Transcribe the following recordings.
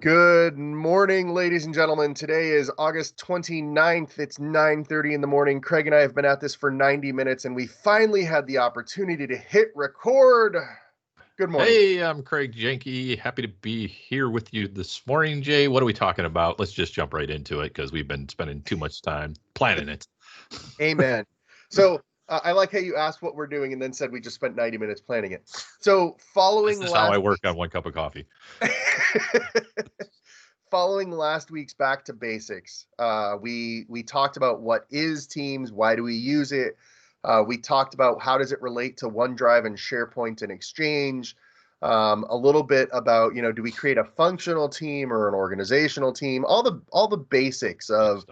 Good morning, ladies and gentlemen. Today is August 29th. It's 9:30 in the morning. Craig and I have been at this for 90 minutes, and we finally had the opportunity to hit record. Good morning. Hey, I'm Craig Jenke. Happy to be here with you this morning, Jay. What are we talking about? Let's just jump right into it because we've been spending too much time planning it. Amen. So I like how you asked what we're doing and then said we just spent 90 minutes planning it. So This is how I work on one cup of coffee. Following last week's back to basics, we talked about what is Teams, why do we use it. We talked about how does it relate to OneDrive and SharePoint and Exchange. A little bit about, do we create a functional team or an organizational team? All the basics of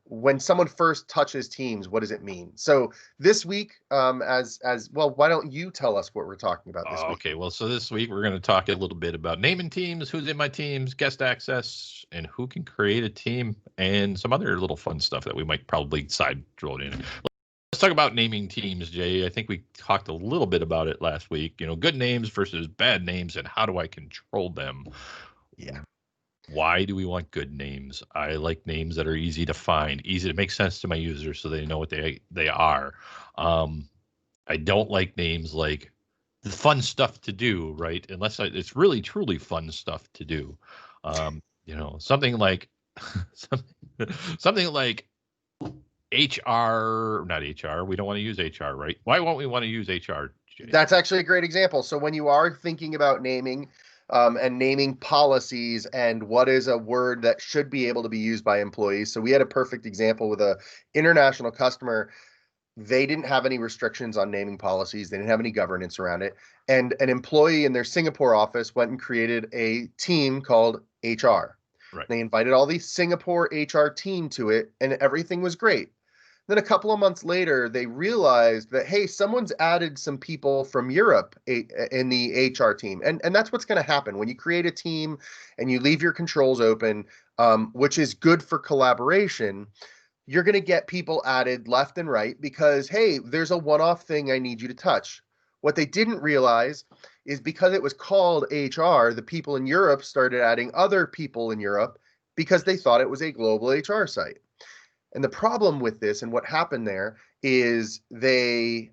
when someone first touches Teams, what does it mean? So this week, as well, why don't you tell us what we're talking about this week? Okay, well, so this week we're going to talk a little bit about naming teams, who's in my teams, guest access, and who can create a team, and some other little fun stuff that we might probably side throw in. Let's talk about naming teams, Jay. I think we talked a little bit about it last week. Good names versus bad names, and how do I control them? Yeah. Why do we want good names? I like names that are easy to find, easy to make sense to my users so they know what they are. I don't like names like the fun stuff to do, right? Unless it's really truly fun stuff to do. Something like something like HR, not HR. We don't want to use HR, right? Why won't we want to use HR? Jay? That's actually a great example. So when you are thinking about naming and naming policies and what is a word that should be able to be used by employees. So we had a perfect example with a international customer. They didn't have any restrictions on naming policies. They didn't have any governance around it. And an employee in their Singapore office went and created a team called HR. Right. They invited all the Singapore HR team to it, and everything was great. Then a couple of months later, they realized that, hey, someone's added some people from Europe in the HR team. And that's what's going to happen when you create a team and you leave your controls open, which is good for collaboration. You're going to get people added left and right because, hey, there's a one-off thing I need you to touch. What they didn't realize is because it was called HR, the people in Europe started adding other people in Europe because they thought it was a global HR site. And the problem with this and what happened there is they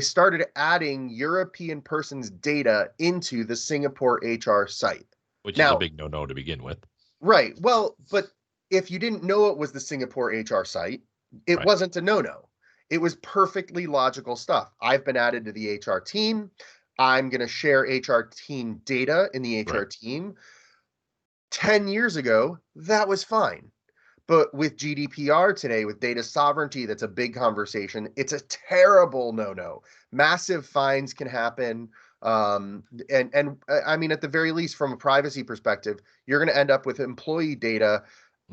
started adding European persons' data into the Singapore HR site. Which is a big no-no to begin with. Right. Well, but if you didn't know it was the Singapore HR site, it wasn't a no-no. It was perfectly logical stuff. I've been added to the HR team. I'm going to share HR team data in the HR team. 10 years ago, that was fine. But with GDPR today, with data sovereignty, that's a big conversation. It's a terrible no-no. Massive fines can happen. And I mean, at the very least, from a privacy perspective, you're going to end up with employee data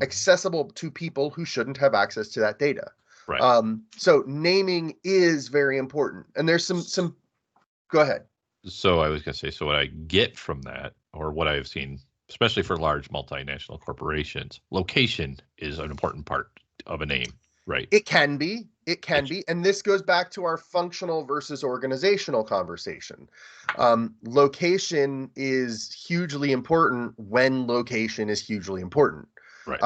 accessible to people who shouldn't have access to that data. Right. So naming is very important. And there's some. Go ahead. So I was going to say, so what I get from that, or what I've seen, especially for large multinational corporations, location is an important part of a name, right? It can be. It can be. And this goes back to our functional versus organizational conversation. Location is hugely important when location is hugely important. Right.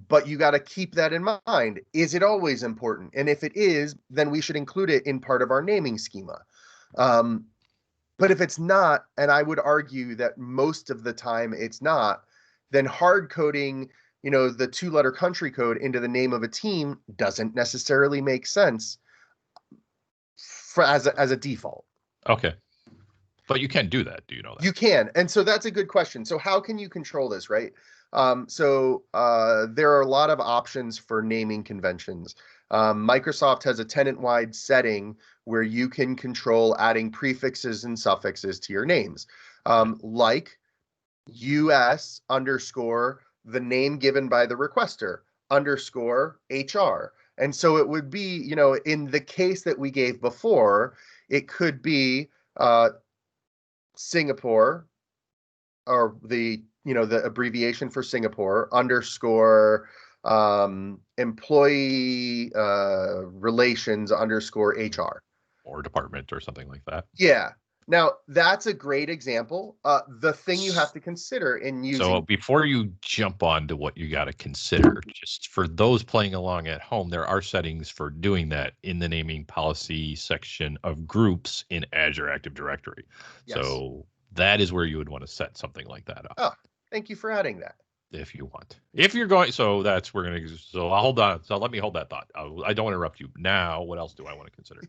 But you got to keep that in mind. Is it always important? And if it is, then we should include it in part of our naming schema. But if it's not, and I would argue that most of the time it's not, then hard coding, the 2-letter country code into the name of a team doesn't necessarily make sense as a default. Okay. But you can do that. Do you know that? You can. And so that's a good question. So how can you control this, right? So there are a lot of options for naming conventions. Microsoft has a tenant-wide setting where you can control adding prefixes and suffixes to your names, like US _ the name given by the requester _ HR. And so it would be, in the case that we gave before, it could be Singapore, or the abbreviation for Singapore _ employee relations _ HR, or department or something like that. Yeah. Now, that's a great example. The thing you have to consider in So using. before you jump on to what you got to consider, just for those playing along at home, there are settings for doing that in the naming policy section of groups in Azure Active Directory. Yes. So that is where you would want to set something like that up Oh, thank you for adding that. if you want. If you're going, so that's we're gonna. So I'll hold on. So let me hold that thought. I don't interrupt you now. What else do I want to consider?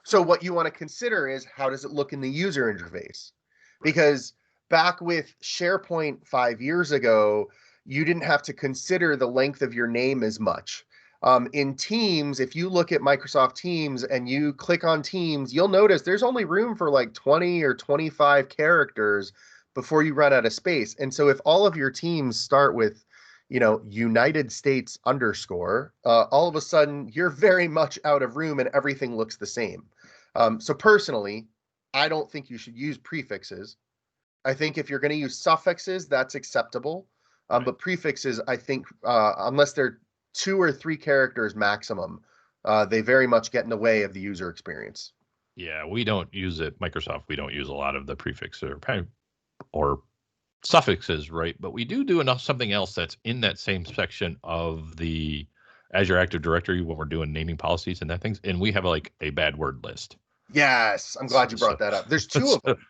So what you want to consider is how does it look in the user interface? Right. Because back with SharePoint 5 years ago, you didn't have to consider the length of your name as much. In Teams, if you look at Microsoft Teams and you click on Teams, you'll notice there's only room for like 20 or 25 characters before you run out of space. And so if all of your teams start with, United States underscore, all of a sudden you're very much out of room and everything looks the same. So personally, I don't think you should use prefixes. I think if you're going to use suffixes, that's acceptable. Right. But prefixes, I think, unless they're 2 or 3 characters maximum, they very much get in the way of the user experience. Yeah, we don't use it. Microsoft, we don't use a lot of the prefix or suffixes, right? But we do enough something else that's in that same section of the Azure Active Directory when we're doing naming policies and that things, and we have like a bad word list. Yes, I'm glad you So, brought that up. There's 2 of so, them.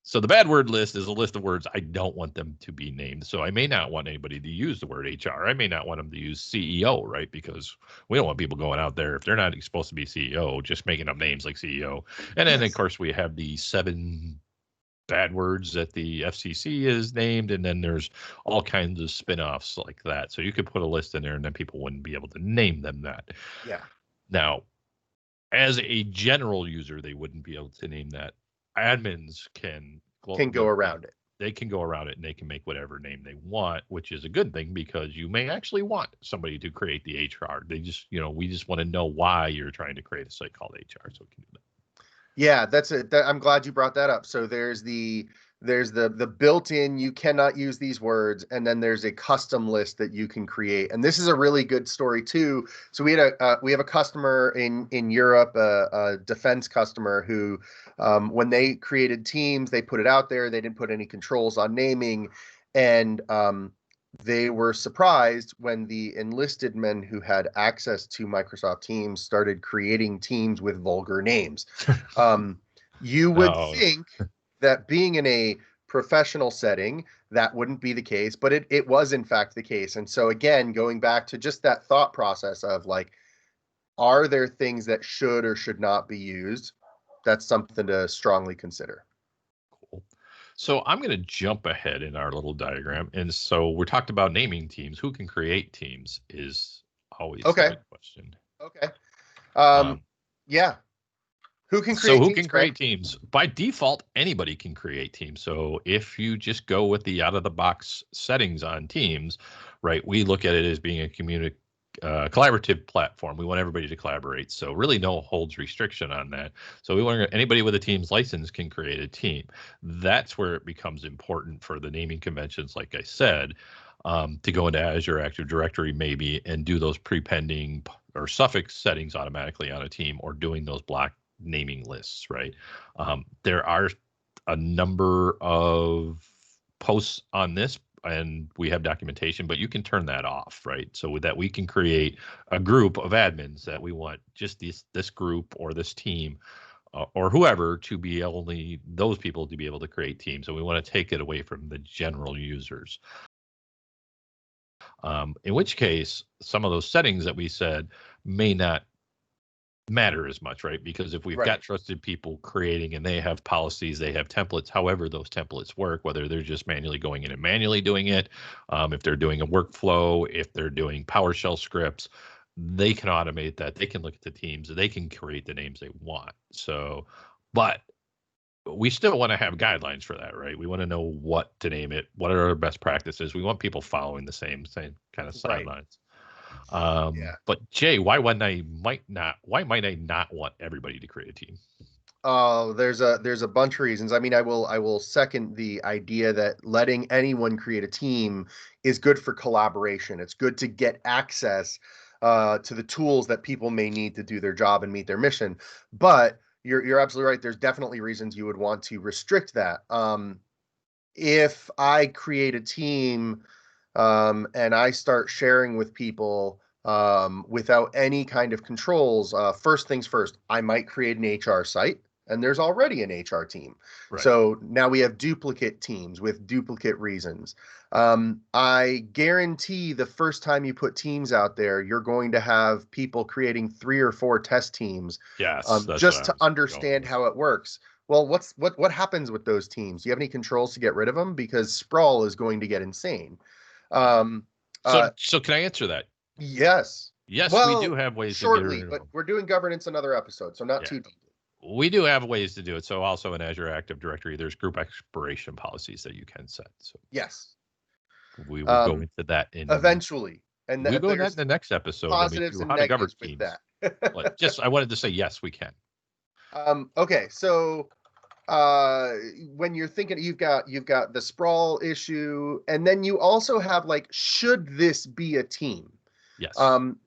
so the bad word list is a list of words I don't want them to be named. So I may not want anybody to use the word HR. I may not want them to use CEO, right? Because we don't want people going out there if they're not supposed to be CEO, just making up names like CEO. And then of Yes. course we have the 7 bad words that the FCC is named, and then there's all kinds of spin-offs like that. So you could put a list in there, and then people wouldn't be able to name them that. Yeah. Now, as a general user, they wouldn't be able to name that. Admins can Can go around it. they can go around it and they can make whatever name they want, which is a good thing because you may actually want somebody to create the HR. They just, we just want to know why you're trying to create a site called HR, so we can do that. Yeah, that's it. I'm glad you brought that up. So there's the built-in you cannot use these words, and then there's a custom list that you can create. And this is a really good story too. So we have a customer in Europe, a defense customer who, when they created Teams, they put it out there. They didn't put any controls on naming, and they were surprised when the enlisted men who had access to Microsoft Teams started creating teams with vulgar names. Um, you would Oh, think that being in a professional setting, that wouldn't be the case, but it was in fact the case. And so again, going back to just that thought process of like, are there things that should or should not be used? That's something to strongly consider. cool. So I'm going to jump ahead in our little diagram. And so we're talked about naming teams. Who can create teams is always the Okay. big question. Okay. Um, Yeah. Who can so create who teams, can Greg? create teams? By default, anybody can create teams. So if you just go with the out of the box settings on Teams, right, we look at it as being a collaborative platform. We want everybody to collaborate. So really no holds restriction on that. So we want anybody with a Teams license can create a team. That's where it becomes important for the naming conventions, like I said, to go into Azure Active Directory maybe and do those prepending or suffix settings automatically on a team, or doing those block naming lists, right? There are a number of posts on this, and we have documentation, but you can turn that off, right? So with that, we can create a group of admins that we want just this group or this team or whoever to be only those people to be able to create teams. And we want to take it away from the general users. In which case, some of those settings that we said may not matter as much, right? Because if we've Right. got trusted people creating and they have policies, they have templates, however those templates work, whether they're just manually going in and manually doing it, if they're doing a workflow, if they're doing PowerShell scripts, they can automate that. They can look at the teams, they can create the names they want. So, but we still want to have guidelines for that, right? We want to know what to name it, what are our best practices. We want people following the same kind of Right. sidelines. Yeah. But Jay, why might I not want everybody to create a team? Oh, there's a bunch of reasons. I mean, I will second the idea that letting anyone create a team is good for collaboration. It's good to get access to the tools that people may need to do their job and meet their mission. But you're absolutely right. There's definitely reasons you would want to restrict that. If I create a team and I start sharing with people without any kind of controls, first things first, I might create an HR site, and there's already an HR team. Right. So now we have duplicate teams with duplicate reasons. I guarantee the first time you put teams out there, you're going to have people creating 3 or 4 test teams Yes, that's what just I to was going understand with. how it works. Well, what happens with those teams? Do you have any controls to get rid of them? Because sprawl is going to get insane. Um, uh, So can I answer that? yes. Yes, we do Well, have ways to get shortly, rid of but them. we're doing governance another episode, so not Yeah, too deeply. we do have ways to do it. So also in Azure Active Directory, there's group expiration policies that you can set. So Yes. we will go Um, into that in eventually, and we go into that in there's the next episode when we positives do and how to govern negatives with teams. that. But just I wanted to say yes, we can. Okay, so uh when you're thinking, you've got the sprawl issue, and then you also have like, should this be a team? Yes. um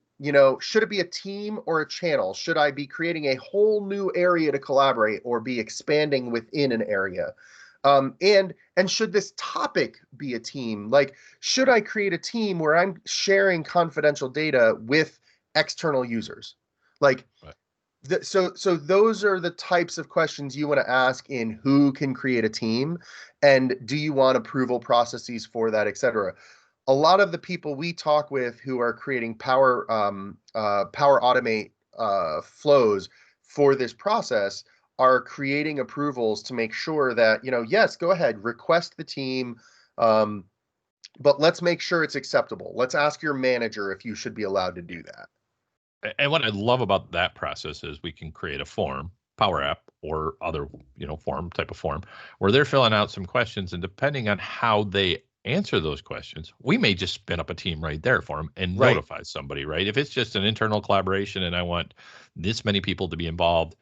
should it be a team or a channel? Should I be creating a whole new area to collaborate, or be expanding within an area? And should this topic be a team? Like, should I create a team where I'm sharing confidential data with external users? Like, Right. so those are the types of questions you want to ask in who can create a team, and do you want approval processes for that, etc. A lot of the people we talk with who are creating power automate flows for this process are creating approvals to make sure that, yes, go ahead, request the team, um, but let's make sure it's acceptable. Let's ask your manager if you should be allowed to do that. And what I love about that process is we can create a form, Power App or other, form type of form, where they're filling out some questions, and depending on how they answer those questions, we may just spin up a team right there for them and Right. notify somebody, right? If it's just an internal collaboration and I want this many people to be involved,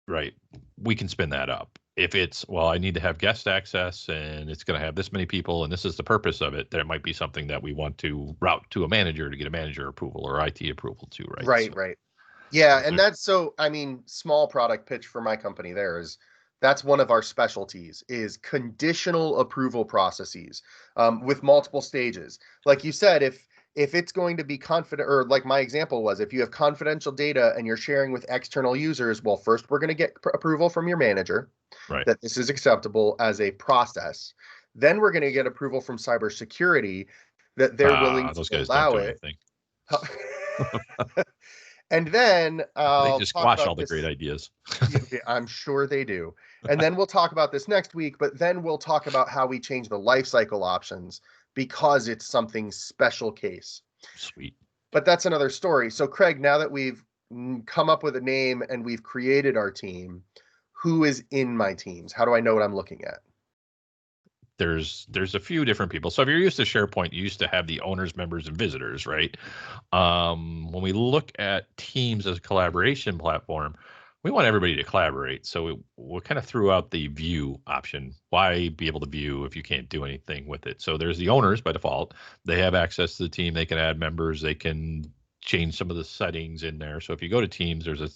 right, we can spin that up. If it's, well, I need to have guest access and it's going to have this many people and this is the purpose of it, there might be something that we want to route to a manager to get a manager approval or IT approval too, right? Right, So right. Yeah, and there's that's, so I mean, small product pitch for my company there is, that's one of our specialties, is conditional approval processes, with multiple stages. Like you said, if it's going to be confident, or like my example was, if you have confidential data and you're sharing with external users, well, first we're going to get approval from your manager right. that this is acceptable as a process. Then we're going to get approval from cybersecurity that they're willing to Those guys don't allow do it. anything. And then They I'll just talk squash all about the great this. ideas. Yeah, yeah, I'm sure they do. And then we'll talk about this next week, but then we'll talk about how we change the lifecycle options because it's something special case. Sweet. But that's another story. So, Craig, now that we've come up with a name and we've created our team, who is in my teams? How do I know what I'm looking at? There's a few different people. So if you're used to SharePoint, you used to have the owners, members, and visitors, right? When we look at Teams as a collaboration platform, we want everybody to collaborate. So we kind of threw out the view option. Why be able to view if you can't do anything with it? So there's the owners by default. They have access to the team. They can add members. They can change some of the settings in there. So if you go to Teams, there's a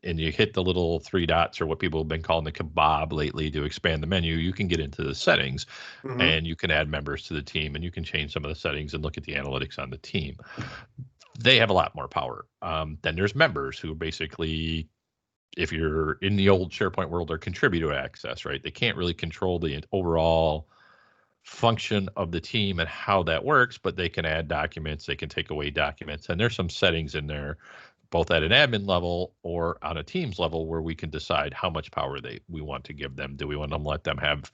and you hit the little 3 dots, or what people have been calling the kebab lately, to expand the menu, you can get into the settings Hmm. and you can add members to the team and you can change some of the settings and look at the analytics on the team. They have a lot more power. Then there's members who basically, if you're in the old SharePoint world, are contributor access, right? They can't really control the overall function of the team and how that works, but they can add documents, they can take away documents, and there's some settings in there, both at an admin level or on a Teams level, where we can decide how much power we want to give them. Do we want to let them have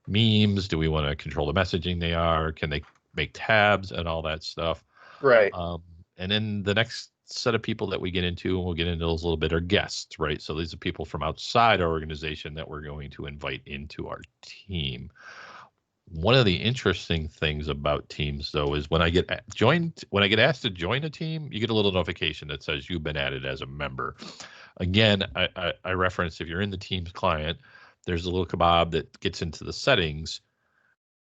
memes? Do we want to control the messaging they are? Can they make tabs and all that stuff? Right. Um, and then the next set of people that we get into, and we'll get into those a little bit, are guests, right? So these are people from outside our organization that we're going to invite into our team. One of the interesting things about Teams, though, is when I get asked to join a team, you get a little notification that says you've been added as a member. Again, I reference, if you're in the Teams client, there's a little kebab that gets into the settings,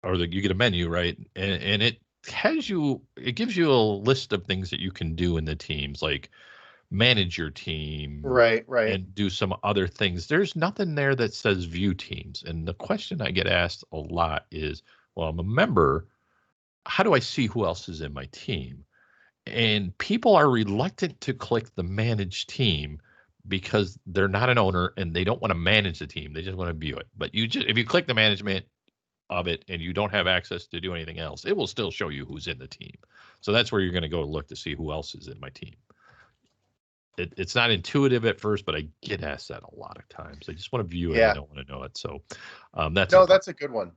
or you get a menu, right? And it gives you a list of things that you can do in the Teams, like manage your team, Right. and do some other things. There's nothing there that says view teams. And the question I get asked a lot is, well, I'm a member. How do I see who else is in my team? And people are reluctant to click the manage team because they're not an owner and they don't want to manage the team. They just want to view it. But if you click the management of it and you don't have access to do anything else, it will still show you who's in the team. So that's where you're going to go look to see who else is in my team. It's not intuitive at first, but I get asked that a lot of times. I just want to view it. I don't want to know it. So that's a good one.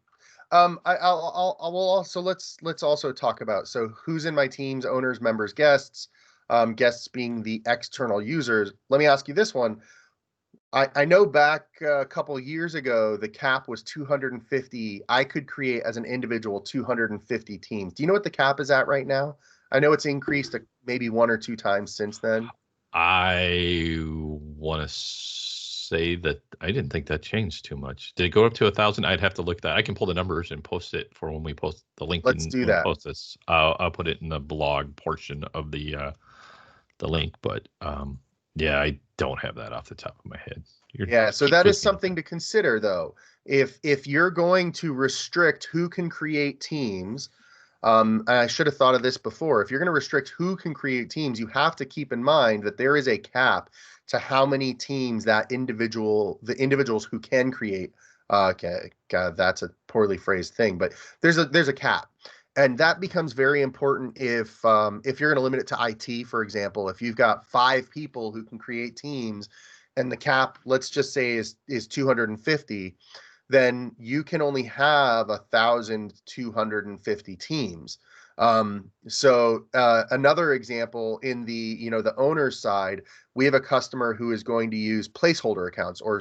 Let's also talk about, so who's in my teams: owners, members, guests. Guests being the external users. Let me ask you this one. I know back a couple of years ago, the cap was 250. I could create as an individual 250 teams. Do you know what the cap is at right now? I know it's increased maybe 1 or 2 times since then. I want to say that I didn't think that changed too much. Did it go up to 1,000? I'd have to look at that. I can pull the numbers and post it for when we post the link. Let's do that. Post this. I'll put it in the blog portion of the link. But yeah, I don't have that off the top of my head. So that is something to consider, though. If you're going to restrict who can create teams, I should have thought of this before. If you're going to restrict who can create teams, you have to keep in mind that there is a cap to how many teams the individuals who can create. Okay, God, that's a poorly phrased thing, but there's a cap, and that becomes very important if you're going to limit it to IT, for example. If you've got 5 people who can create teams, and the cap, let's just say, is 250. Then you can only have 1,250 teams. Another example, in the owner's side, we have a customer who is going to use placeholder accounts or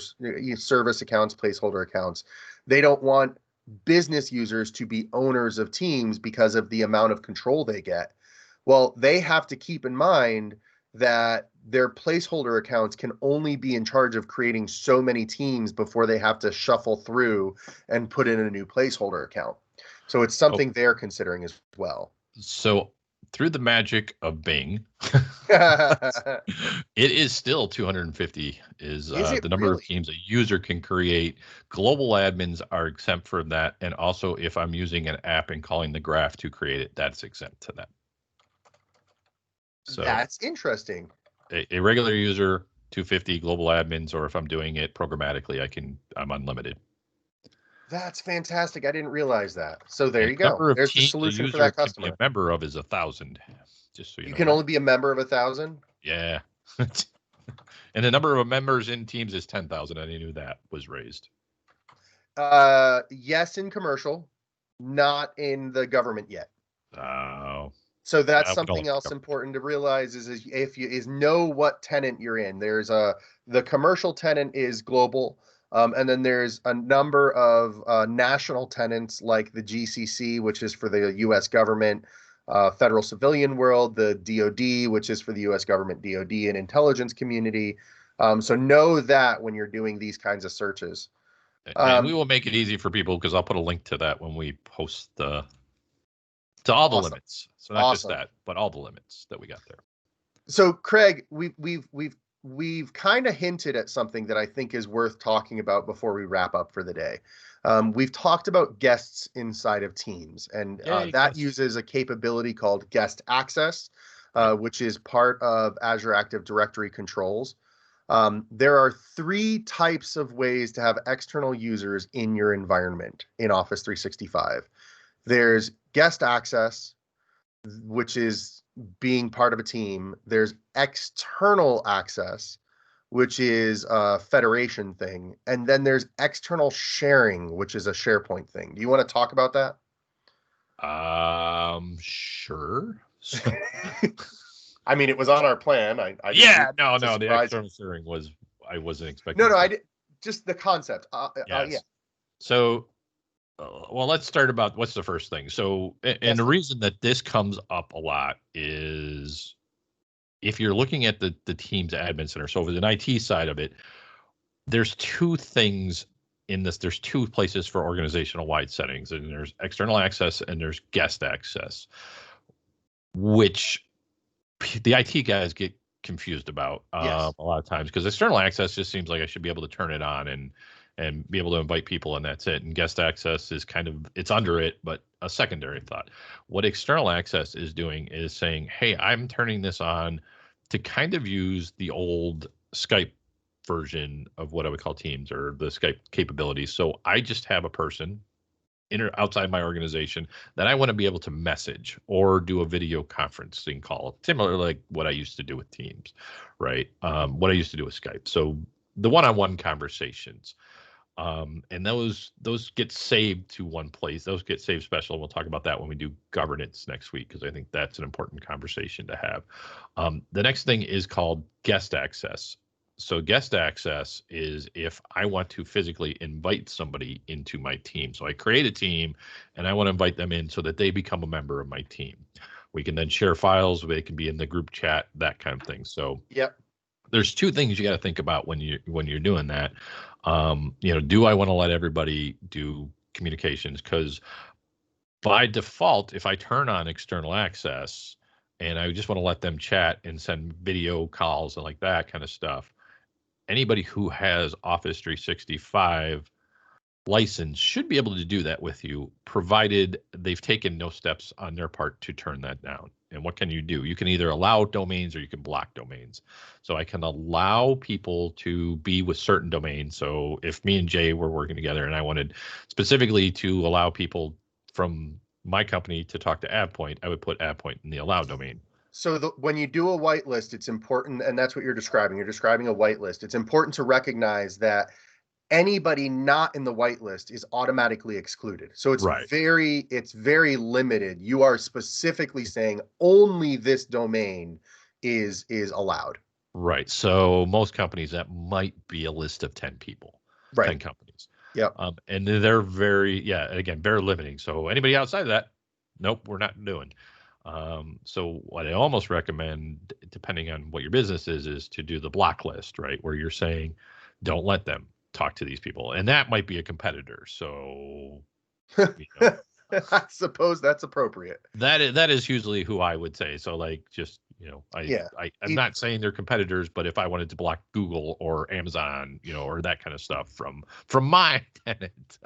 service accounts, placeholder accounts. They don't want business users to be owners of teams because of the amount of control they get. Well, they have to keep in mind that their placeholder accounts can only be in charge of creating so many teams before they have to shuffle through and put in a new placeholder account. So it's something they're considering as well. So through the magic of Bing, it is still 250 is the number of teams a user can create. Global admins are exempt from that. And also, if I'm using an app and calling the graph to create it, that's exempt to that. So that's interesting. A regular user, 250. Global admins, or if I'm doing it programmatically, I'm unlimited. That's fantastic. I didn't realize that. So there you go. There's the solution for that customer. A member of is 1,000. Just so you know. You can only be a member of 1,000? Yeah. And the number of members in teams is 10,000. I knew that was raised. Yes, in commercial, not in the government yet. Oh. So that's something else important to realize is know what tenant you're in. There's the commercial tenant is global, and then there's a number of national tenants like the GCC, which is for the U.S. government, federal civilian world, the DoD, which is for the U.S. government, DoD, and intelligence community. So know that when you're doing these kinds of searches. And we will make it easy for people because I'll put a link to that when we post to all the limits. So not just that, but all the limits that we got there. So Craig, we've kind of hinted at something that I think is worth talking about before we wrap up for the day. We've talked about guests inside of Teams, and that uses a capability called guest access, which is part of Azure Active Directory controls. There are 3 types of ways to have external users in your environment in Office 365. There's guest access, which is being part of a team. There's external access, which is a federation thing. And then there's external sharing, which is a SharePoint thing. Do you want to talk about that? Sure. I mean, it was on our plan. No. The external sharing I wasn't expecting. No, I did. Just the concept. Yes. Yeah. So, well, let's start about what's the first thing. So, and the reason that this comes up a lot is if you're looking at the Teams admin center. So, for the IT side of it, there's 2 things in this. There's 2 places for organizational wide settings, and there's external access and there's guest access, which the IT guys get confused about Yes. a lot of times, because external access just seems like I should be able to turn it on and be able to invite people, and that's it. And guest access is kind of, it's under it, but a secondary thought. What external access is doing is saying, hey, I'm turning this on to kind of use the old Skype version of what I would call Teams or the Skype capabilities. So I just have a person outside my organization that I want to be able to message or do a video conferencing call, similar like what I used to do with Teams, right? What I used to do with Skype. So the one-on-one conversations, and those get saved to one place. Those get saved special. We'll talk about that when we do governance next week, because I think that's an important conversation to have. The next thing is called guest access. So guest access is if I want to physically invite somebody into my team. So I create a team and I want to invite them in so that they become a member of my team. We can then share files. They can be in the group chat, that kind of thing. So Yep. there's two things you got to think about when you're doing that. Do I want to let everybody do communications? Because by default, if I turn on external access and I just want to let them chat and send video calls and like that kind of stuff, anybody who has Office 365 license should be able to do that with you, provided they've taken no steps on their part to turn that down. And what can you do? You can either allow domains or you can block domains. So I can allow people to be with certain domains. So if me and Jay were working together and I wanted specifically to allow people from my company to talk to AvePoint, I would put AvePoint in the allow domain. So when you do a whitelist, it's important, and that's what you're describing. You're describing a whitelist. It's important to recognize that anybody not in the whitelist is automatically excluded. So it's Right. very limited. You are specifically saying only this domain is allowed. Right. So most companies, that might be a list of 10 people, Right. 10 companies. Yep. And they're again, very limiting. So anybody outside of that, nope, we're not doing. So what I almost recommend, depending on what your business is to do the block list, right? Where you're saying, don't let them talk to these people. And that might be a competitor. So, I suppose that's appropriate. that is usually who I would say. So like, just, I'm not saying they're competitors, but if I wanted to block Google or Amazon, or that kind of stuff from my tenant.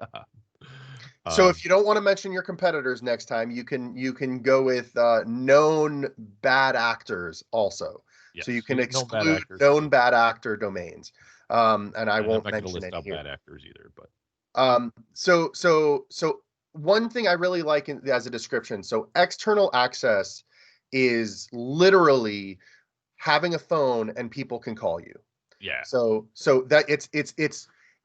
So if you don't want to mention your competitors next time, you can go with known bad actors also. Yes, so you can exclude known known bad actor domains. And I won't I'm not mention list it out here. bad actors either, but So one thing I really like as a description. So external access is literally having a phone and people can call you. yeah. So that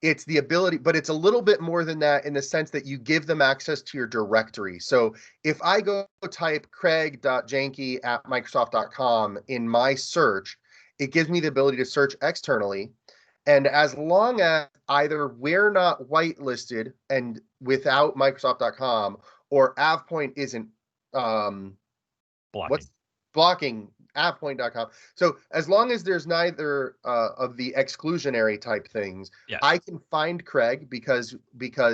it's the ability, but it's a little bit more than that in the sense that you give them access to your directory. So if I go type craig.janke@microsoft.com in my search, it gives me the ability to search externally. And as long as either we're not whitelisted and without Microsoft.com, or AvePoint isn't Blocking. blocking AvePoint.com. So as long as there's neither of the exclusionary type things, Yes. I can find Craig because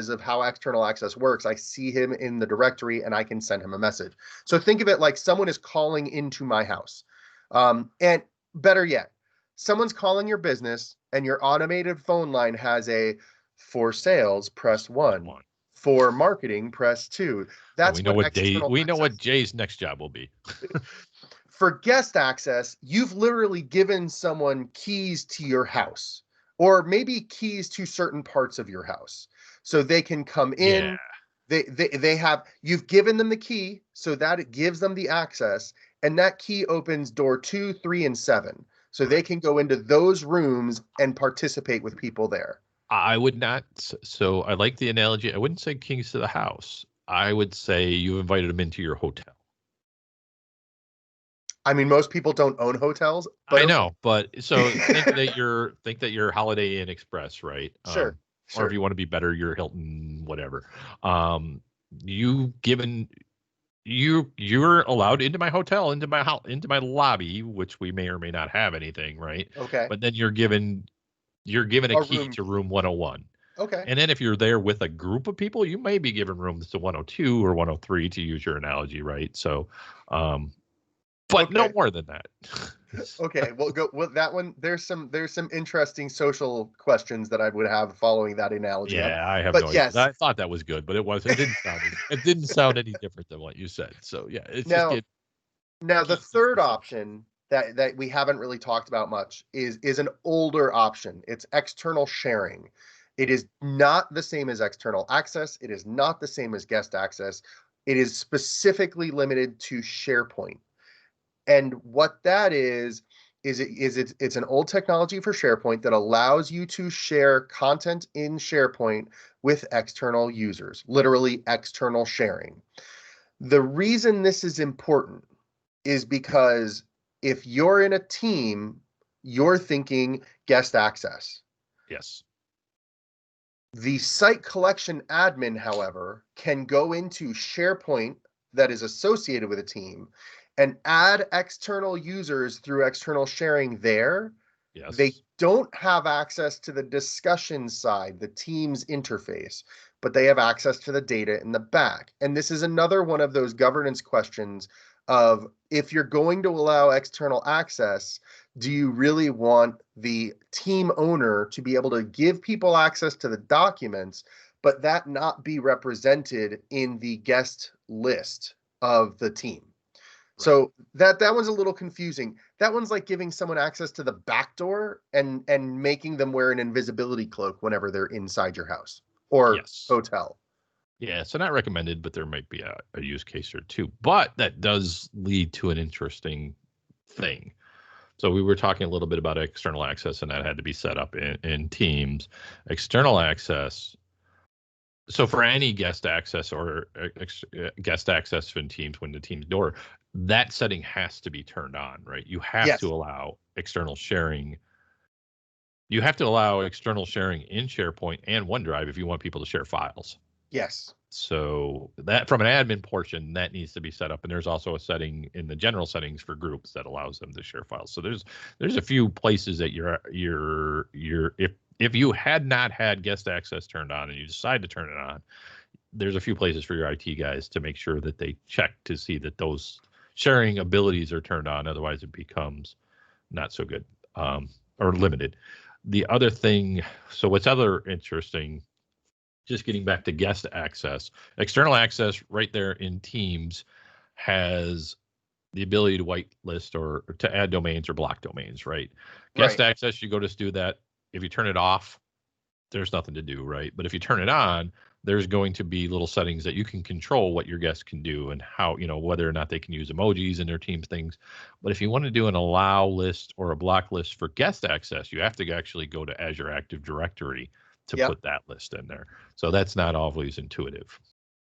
of how external access works. I see him in the directory and I can send him a message. So think of it like someone is calling into my house. And better yet, someone's calling your business and your automated phone line has a for sales, press 1. For marketing, press 2. That's we know what access. Jay's next job will be. For guest access, you've literally given someone keys to your house, or maybe keys to certain parts of your house, so they can come in. You've given them the key, so that it gives them the access, and that key opens door 2, 3, and 7, so they can go into those rooms and participate with people there. I would not. So I like the analogy. I wouldn't say keys to the house. I would say you invited them into your hotel. I mean, most people don't own hotels, but I know, but so think that you're Holiday Inn Express, right? Sure. Or if you want to be better, you're Hilton, whatever. You're allowed into my hotel, into my house, into my lobby, which we may or may not have anything, right? Okay. But then you're given a key to room 101. Okay. And then if you're there with a group of people, you may be given rooms to 102 or 103, to use your analogy, right? So but no Okay. more than that. Okay, we'll go with that one. There's some interesting social questions that I would have following that analogy up. Yeah, I have But no idea. yes, I thought that was good, but it didn't sound any different than what you said. So yeah, it's just now get now the keep the third specific. option that we haven't really talked about much is an older option. It's external sharing. It is not the same as external access. It is not the same as guest access. It is specifically limited to SharePoint. And what that it's an old technology for SharePoint that allows you to share content in SharePoint with external users, literally external sharing. The reason this is important is because if you're in a team, you're thinking guest access. Yes. The site collection admin, however, can go into SharePoint that is associated with a team and add external users through external sharing there. They Yes. don't have access to the discussion side, the Teams interface, but they have access to the data in the back. And this is another one of those governance questions of if you're going to allow external access, do you really want the team owner to be able to give people access to the documents, but that not be represented in the guest list of the team? Right. So that one's a little confusing. That one's like giving someone access to the back door and making them wear an invisibility cloak whenever they're inside your house or Yes. hotel. Yeah. So not recommended, but there might be a use case or two. But that does lead to an interesting thing. So we were talking a little bit about external access, and that had to be set up in Teams. External access. So for any guest access or guest access in Teams when the Teams door, that setting has to be turned on, right? You have to Yes. allow external sharing. You have to allow external sharing in SharePoint and OneDrive if you want people to share files. Yes. So that from an admin portion, that needs to be set up. And there's also a setting in the general settings for groups that allows them to share files. So there's a few places that you're if you had not had guest access turned on and you decide to turn it on, there's a few places for your IT guys to make sure that they check to see that those sharing abilities are turned on. Otherwise, it becomes not so good or limited. The other thing, so what's other interesting, just getting back to guest access, external access right there in Teams has the ability to whitelist or to add domains or block domains, right? Guest Right. access, you go to do that. If you turn it off, there's nothing to do, right? But if you turn it on, there's going to be little settings that you can control what your guests can do and how, whether or not they can use emojis in their Teams things. But if you want to do an allow list or a block list for guest access, you have to actually go to Azure Active Directory to Yep. put that list in there. So that's not always intuitive.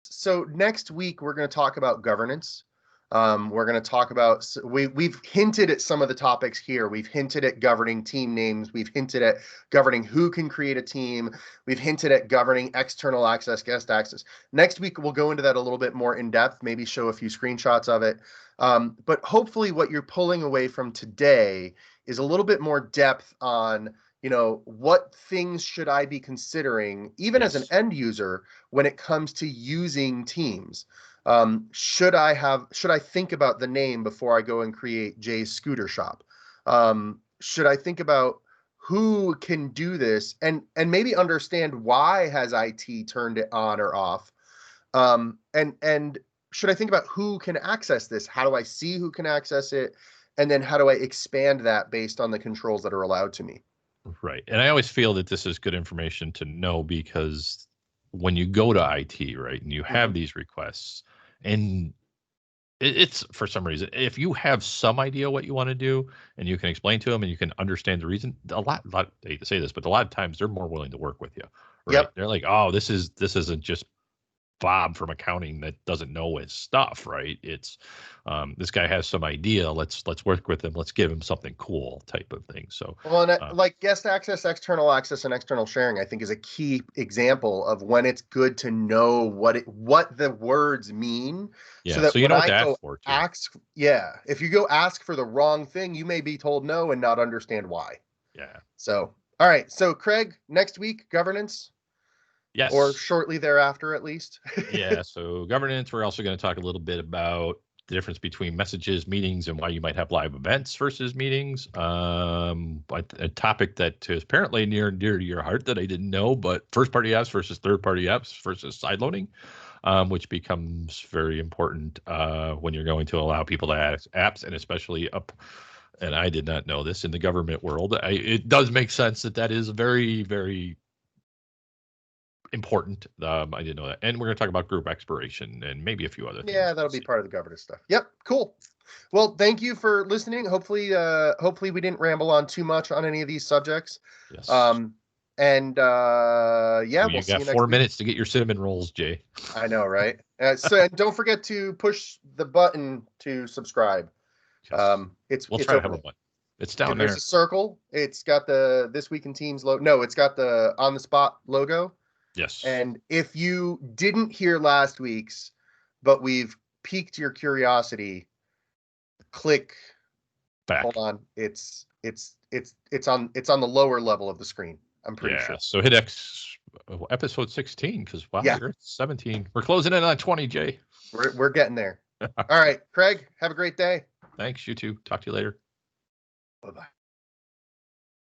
So next week we're going to talk about governance. We're going to talk about we've hinted at some of the topics here. We've hinted at governing team names. We've hinted at governing who can create a team. We've hinted at governing external access, guest access. Next week we'll go into that a little bit more in depth. Maybe show a few screenshots of it. But hopefully, what you're pulling away from today is a little bit more depth on what things should I be considering, even as an Yes. end user, when it comes to using Teams. Should I think about the name before I go and create Jay's Scooter Shop? Should I think about who can do this and maybe understand why has IT turned it on or off? And should I think about who can access this? How do I see who can access it? And then how do I expand that based on the controls that are allowed to me? Right. And I always feel that this is good information to know because when you go to IT, right, and you have Mhm. these requests, and it's for some reason, if you have some idea what you want to do and you can explain to them and you can understand the reason, I hate to say this, but a lot of times they're more willing to work with you, right? Yep. They're like, oh, this isn't just Bob from accounting that doesn't know his stuff, right? It's this guy has some idea. Let's work with him. Let's give him something cool, type of thing. So, Well, and uh, like guest access, and external sharing, I think is a key example of when it's good to know what the words mean, so yeah. that So you when know what I to ask go for too. ask, yeah, if you go ask for the wrong thing, you may be told no and not understand why. Yeah. So, all right. So, Craig, next week, governance, or Yes. shortly thereafter, at least. Yeah. So governance. We're also going to talk a little bit about the difference between messages, meetings, and why you might have live events versus meetings. A topic that is apparently near and dear to your heart that I didn't know, but first-party apps versus third-party apps versus sideloading, which becomes very important when you're going to allow people to add apps, and especially up. And I did not know this in the government world. It does make sense that is very, very important. I didn't know that. And we're going to talk about group expiration and maybe a few other things. Yeah, that'll be part of the governance stuff. Yep, cool. Well, thank you for listening. Hopefully we didn't ramble on too much on any of these subjects. Yes. And yeah, we'll see you next 4 week. minutes to get your cinnamon rolls, Jay. I know, right? So and don't forget to push the button to subscribe. Yes. We'll try to have a button. It's down there. There's a circle. It's got the This Week in Teams logo. No, it's got the On the Spot logo. Yes. And if you didn't hear last week's, but we've piqued your curiosity, click back. Hold on. It's on the lower level of the screen. I'm pretty sure. So hit episode 16 because wow, you're at 17. We're closing in on 20, Jay. We're getting there. All right, Craig, have a great day. Thanks, you too. Talk to you later. Bye-bye.